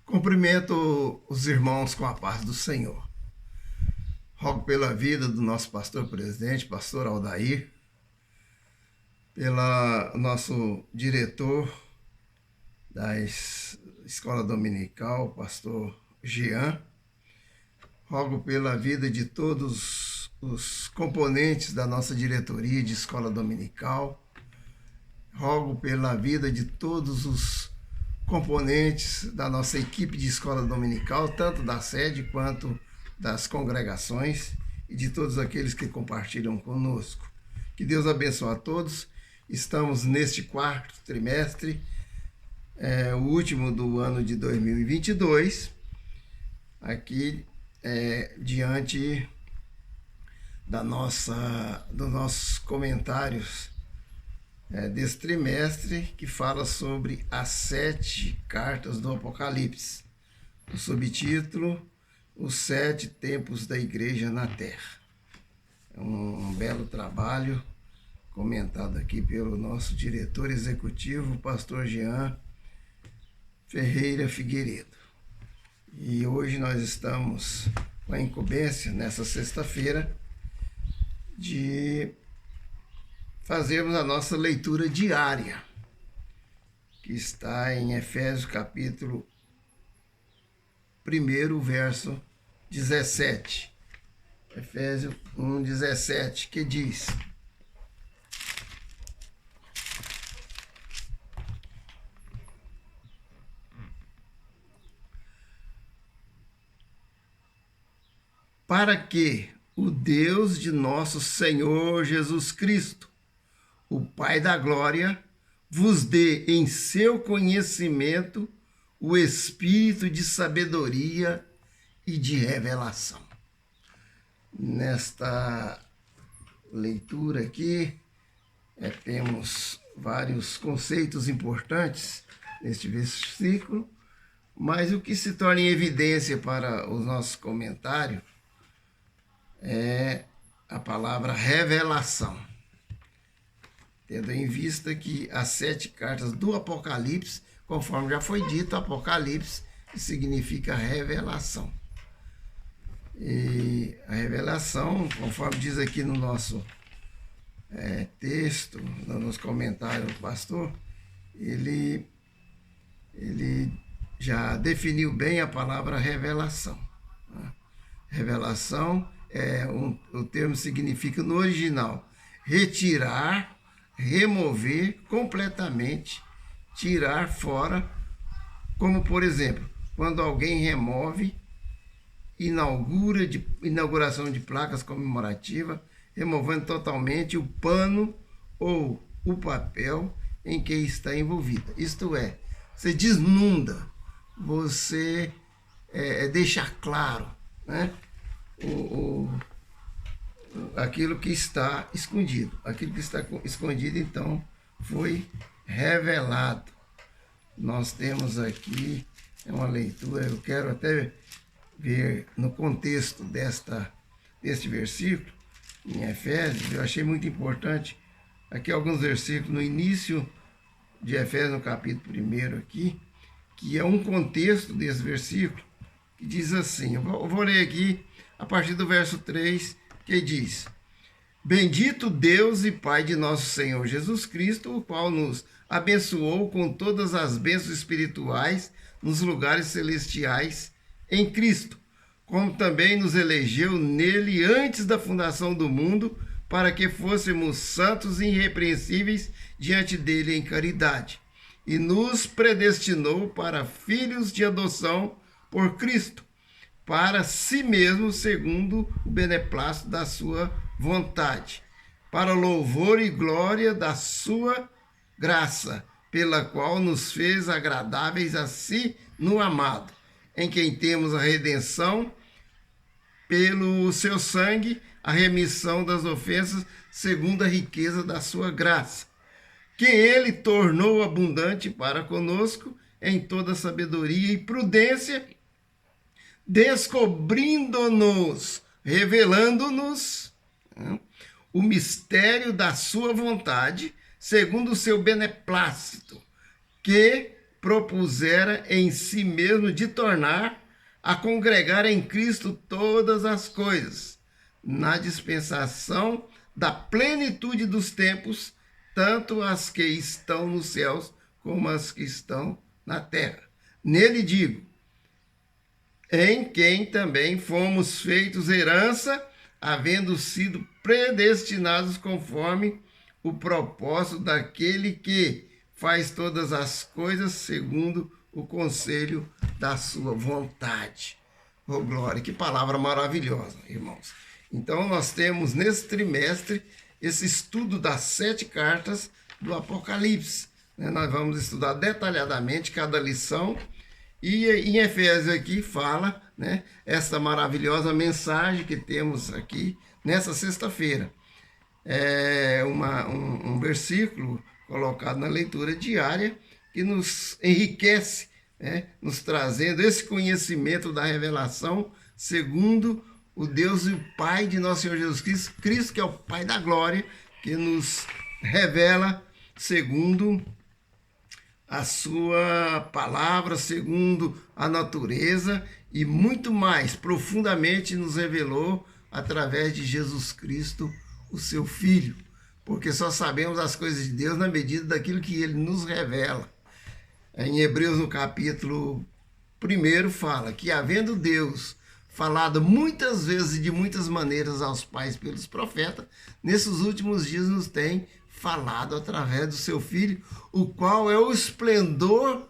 Cumprimento os irmãos com a paz do Senhor. Rogo pela vida do nosso pastor presidente, pastor Aldair, pela nosso diretor da escola dominical, pastor Jean. Rogo pela vida de todos os componentes da nossa diretoria de escola dominical. Rogo pela vida de todos os componentes da nossa equipe de escola dominical, tanto da sede quanto das congregações e de todos aqueles que compartilham conosco. Que Deus abençoe a todos. Estamos neste quarto trimestre, o último do ano de 2022, aqui diante dos nossos comentários desse trimestre, que fala sobre as 7 cartas do Apocalipse. O subtítulo: Os 7 tempos da Igreja na Terra. É um belo trabalho comentado aqui pelo nosso diretor executivo, pastor Jean Ferreira Figueiredo. E hoje nós estamos com a incumbência, nessa sexta-feira, de fazermos a nossa leitura diária, que está em Efésios capítulo 1, verso 17. Efésios 1, 17, que diz: para que o Deus de nosso Senhor Jesus Cristo, o Pai da Glória, vos dê em seu conhecimento o espírito de sabedoria e de revelação. Nesta leitura aqui, temos vários conceitos importantes neste versículo, mas o que se torna em evidência para o nosso comentário é a palavra revelação, tendo em vista que as 7 cartas do Apocalipse, conforme já foi dito, Apocalipse significa revelação. E a revelação, conforme diz aqui no nosso texto, nos comentários do pastor, ele já definiu bem a palavra revelação. Revelação o termo significa, no original, retirar, remover completamente, tirar fora, como por exemplo, quando alguém remove, inauguração de placas comemorativas, removendo totalmente o pano ou o papel em que está envolvida. Isto é, você desnunda, você deixa claro, né? Aquilo que está escondido. Aquilo que está escondido, então, foi revelado. Nós temos aqui uma leitura, eu quero até ver no contexto deste versículo, em Efésios, eu achei muito importante, aqui alguns versículos no início de Efésios, no capítulo 1 aqui, que é um contexto desse versículo, que diz assim, eu vou ler aqui a partir do verso 3, que diz: Bendito Deus e Pai de nosso Senhor Jesus Cristo, o qual nos abençoou com todas as bênçãos espirituais nos lugares celestiais em Cristo, como também nos elegeu nele antes da fundação do mundo, para que fôssemos santos e irrepreensíveis diante dele em caridade, e nos predestinou para filhos de adoção por Cristo, para si mesmo, segundo o beneplácito da sua vontade, para louvor e glória da sua graça, pela qual nos fez agradáveis a si no amado, em quem temos a redenção pelo seu sangue, a remissão das ofensas, segundo a riqueza da sua graça, que ele tornou abundante para conosco em toda sabedoria e prudência, descobrindo-nos, revelando-nos o mistério da sua vontade, segundo o seu beneplácito, que propusera em si mesmo de tornar a congregar em Cristo todas as coisas, na dispensação da plenitude dos tempos, tanto as que estão nos céus como as que estão na terra. Nele digo, em quem também fomos feitos herança, havendo sido predestinados conforme o propósito daquele que faz todas as coisas segundo o conselho da sua vontade. Oh, glória, que palavra maravilhosa, irmãos. Então, nós temos nesse trimestre esse estudo das 7 cartas do Apocalipse. Nós vamos estudar detalhadamente cada lição. E em Efésios aqui fala, né, essa maravilhosa mensagem que temos aqui nessa sexta-feira. É um versículo colocado na leitura diária que nos enriquece, né, nos trazendo esse conhecimento da revelação segundo o Deus e o Pai de nosso Senhor Jesus Cristo, Cristo que é o Pai da glória, que nos revela segundo a sua palavra, segundo a natureza e muito mais profundamente nos revelou através de Jesus Cristo, o seu Filho, porque só sabemos as coisas de Deus na medida daquilo que ele nos revela. Em Hebreus, no capítulo 1, fala que, havendo Deus falado muitas vezes e de muitas maneiras aos pais pelos profetas, nesses últimos dias nos tem falado através do seu Filho, o qual é o esplendor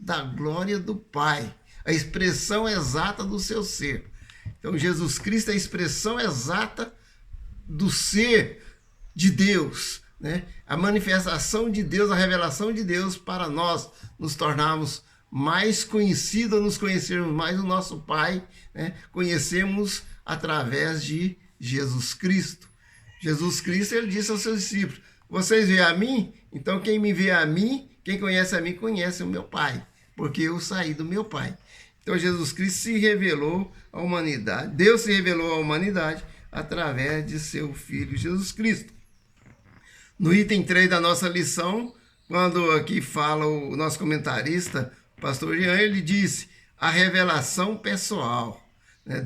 da glória do Pai, a expressão exata do seu ser. Então, Jesus Cristo é a expressão exata do ser de Deus, né? A manifestação de Deus, a revelação de Deus para nós nos tornarmos mais conhecidos, nos conhecermos mais o nosso Pai, né? Conhecemos através de Jesus Cristo. Jesus Cristo, ele disse aos seus discípulos, vocês veem a mim? Então quem me vê a mim, quem conhece a mim, conhece o meu Pai, porque eu saí do meu Pai. Então Jesus Cristo se revelou à humanidade, Deus se revelou à humanidade através de seu Filho Jesus Cristo. No item 3 da nossa lição, quando aqui fala o nosso comentarista, pastor Jean, ele disse, a revelação pessoal.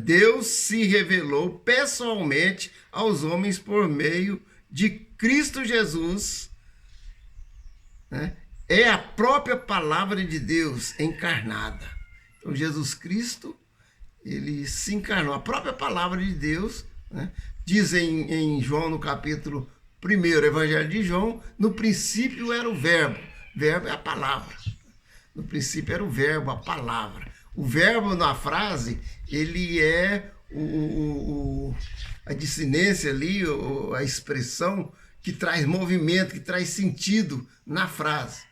Deus se revelou pessoalmente aos homens por meio de Cristo Jesus, né? É a própria palavra de Deus encarnada. Então Jesus Cristo, ele se encarnou, a própria palavra de Deus, né? Diz em João, no capítulo 1, Evangelho de João, no princípio era o verbo é a palavra. No princípio era o verbo, a palavra. O verbo na frase, ele é a dissinência ali, a expressão que traz movimento, que traz sentido na frase.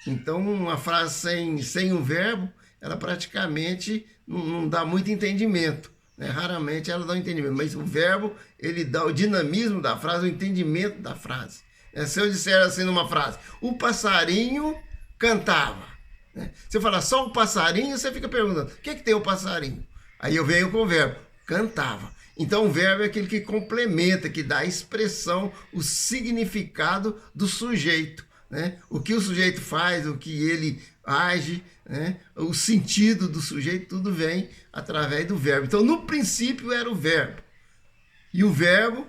Então, uma frase sem um verbo, ela praticamente não dá muito entendimento, né? Raramente ela dá um entendimento, mas o verbo, ele dá o dinamismo da frase, o entendimento da frase. Se eu disser assim numa frase, o passarinho cantava, né? Se eu falar só o passarinho, você fica perguntando, o que tem o passarinho? Aí eu venho com o verbo, cantava. Então o verbo é aquele que complementa, que dá a expressão, o significado do sujeito, né? O que o sujeito faz, o que ele age, né? O sentido do sujeito, tudo vem através do verbo. Então no princípio era o verbo. E o verbo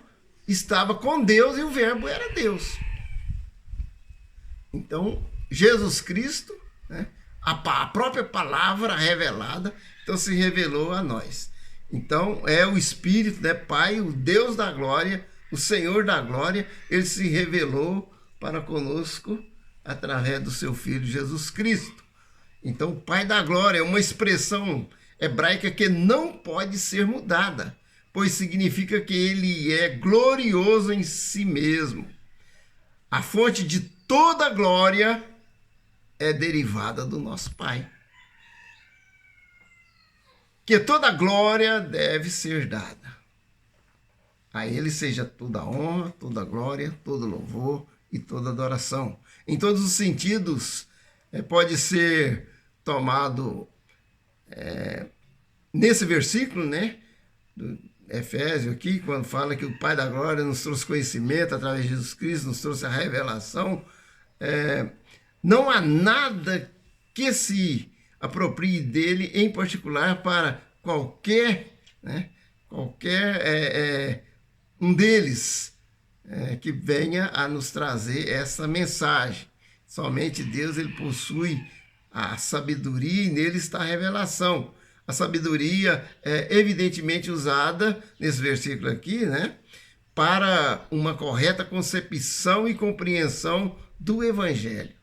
estava com Deus e o verbo era Deus. Então Jesus Cristo, né? A própria palavra revelada, então se revelou a nós. Então é o Espírito, né, Pai, o Deus da glória, o Senhor da glória, ele se revelou para conosco através do seu Filho Jesus Cristo. Então o Pai da glória é uma expressão hebraica que não pode ser mudada, pois significa que ele é glorioso em si mesmo. A fonte de toda glória é derivada do nosso Pai. Que toda glória deve ser dada. A ele seja toda honra, toda glória, todo louvor e toda adoração. Em todos os sentidos, pode ser tomado nesse versículo, né, do Efésios aqui, quando fala que o Pai da glória nos trouxe conhecimento através de Jesus Cristo, nos trouxe a revelação. Não há nada que se aproprie dele, em particular para qualquer, né, um deles que venha a nos trazer essa mensagem. Somente Deus, ele possui a sabedoria e nele está a revelação. A sabedoria é evidentemente usada nesse versículo aqui, né, para uma correta concepção e compreensão do Evangelho.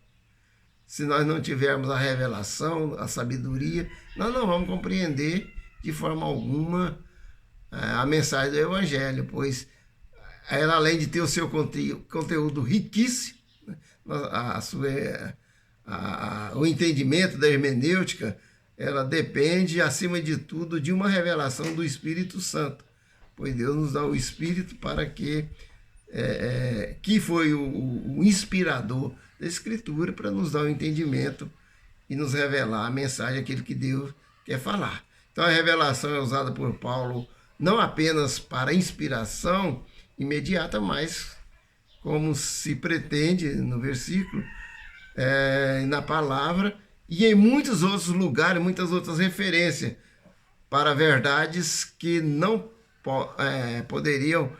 Se nós não tivermos a revelação, a sabedoria, nós não vamos compreender de forma alguma a mensagem do Evangelho, pois ela, além de ter o seu conteúdo riquíssimo, o entendimento da hermenêutica, ela depende, acima de tudo, de uma revelação do Espírito Santo, pois Deus nos dá o Espírito para que foi o inspirador da Escritura, para nos dar o entendimento e nos revelar a mensagem, aquele que Deus quer falar. Então a revelação é usada por Paulo não apenas para inspiração imediata, mas como se pretende no versículo, na palavra, e em muitos outros lugares, muitas outras referências para verdades que não poderiam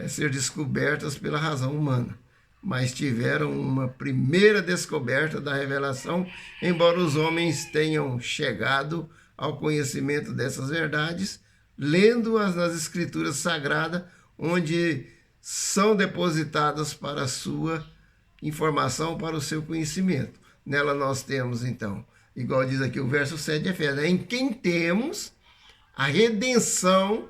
ser descobertas pela razão humana, mas tiveram uma primeira descoberta da revelação, embora os homens tenham chegado ao conhecimento dessas verdades, lendo-as nas Escrituras Sagradas, onde são depositadas para a sua informação, para o seu conhecimento. Nela nós temos, então, igual diz aqui o verso 7 de Efésios, em quem temos a redenção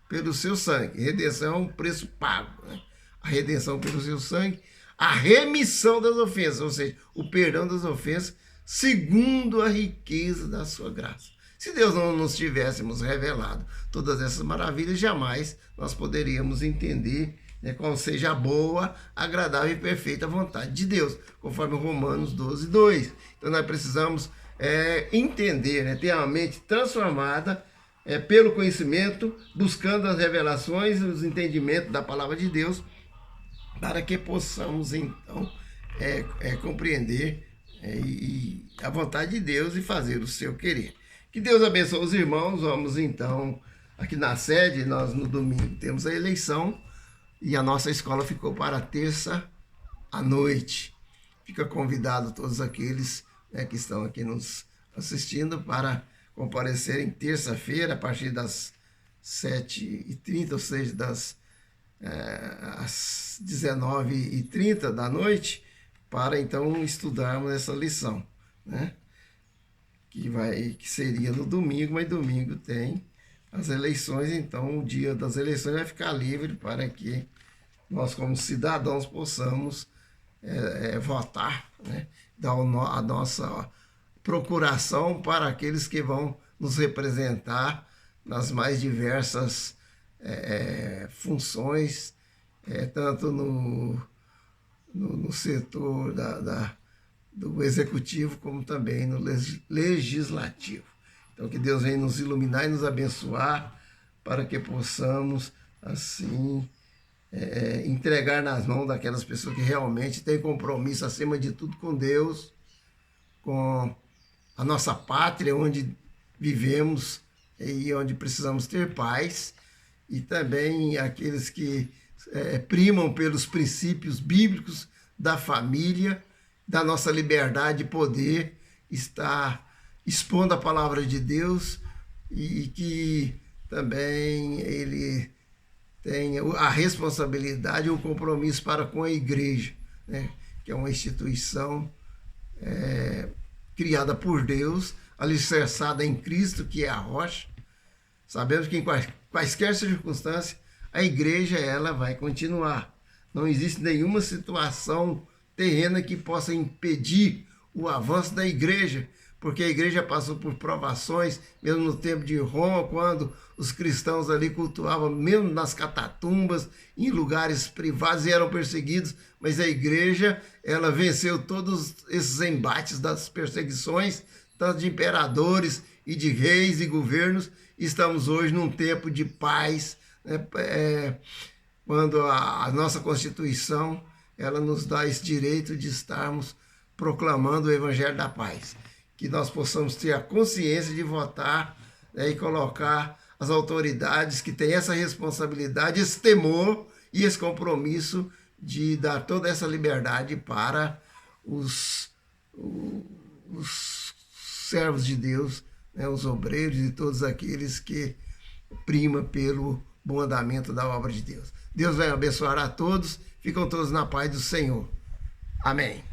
pelo seu sangue. Redenção é um preço pago, né? A redenção pelo seu sangue, a remissão das ofensas, ou seja, o perdão das ofensas, segundo a riqueza da sua graça. Se Deus não nos tivéssemos revelado todas essas maravilhas, jamais nós poderíamos entender, né, qual seja a boa, agradável e perfeita vontade de Deus, conforme Romanos 12, 2. Então nós precisamos entender, né, ter a mente transformada pelo conhecimento, buscando as revelações e os entendimentos da palavra de Deus, para que possamos então compreender a vontade de Deus e fazer o seu querer. Que Deus abençoe os irmãos. Vamos então, aqui na sede, nós no domingo temos a eleição e a nossa escola ficou para terça à noite. Fica convidado todos aqueles, né, que estão aqui nos assistindo para comparecerem terça-feira a partir das 7h30, ou seja, às 19h30 da noite, para então estudarmos essa lição, né? Que seria no domingo, mas domingo tem as eleições, então o dia das eleições vai ficar livre para que nós, como cidadãos, possamos votar, né? Dar a nossa procuração para aqueles que vão nos representar nas mais diversas funções, tanto no setor do executivo, como também no legislativo. Então, que Deus venha nos iluminar e nos abençoar, para que possamos, assim, entregar nas mãos daquelas pessoas que realmente têm compromisso, acima de tudo, com Deus, com a nossa pátria, onde vivemos e onde precisamos ter paz, e também aqueles que primam pelos princípios bíblicos da família, da nossa liberdade de poder estar expondo a palavra de Deus, e que também ele tenha a responsabilidade e o compromisso para com a igreja, né? Que é uma instituição criada por Deus, alicerçada em Cristo, que é a rocha. Sabemos que em quaisquer circunstâncias a igreja ela vai continuar. Não existe nenhuma situação terrena que possa impedir o avanço da igreja, porque a igreja passou por provações, mesmo no tempo de Roma, quando os cristãos ali cultuavam, mesmo nas catatumbas, em lugares privados, e eram perseguidos, mas a igreja, ela venceu todos esses embates das perseguições, tanto de imperadores e de reis e governos. Estamos hoje num tempo de paz, né? Quando a nossa Constituição, ela nos dá esse direito de estarmos proclamando o Evangelho da Paz. que nós possamos ter a consciência de votar, né, e colocar as autoridades que têm essa responsabilidade, esse temor e esse compromisso de dar toda essa liberdade para os servos de Deus, né, os obreiros e todos aqueles que primam pelo bom andamento da obra de Deus. Deus vai abençoar a todos, ficam todos na paz do Senhor. Amém.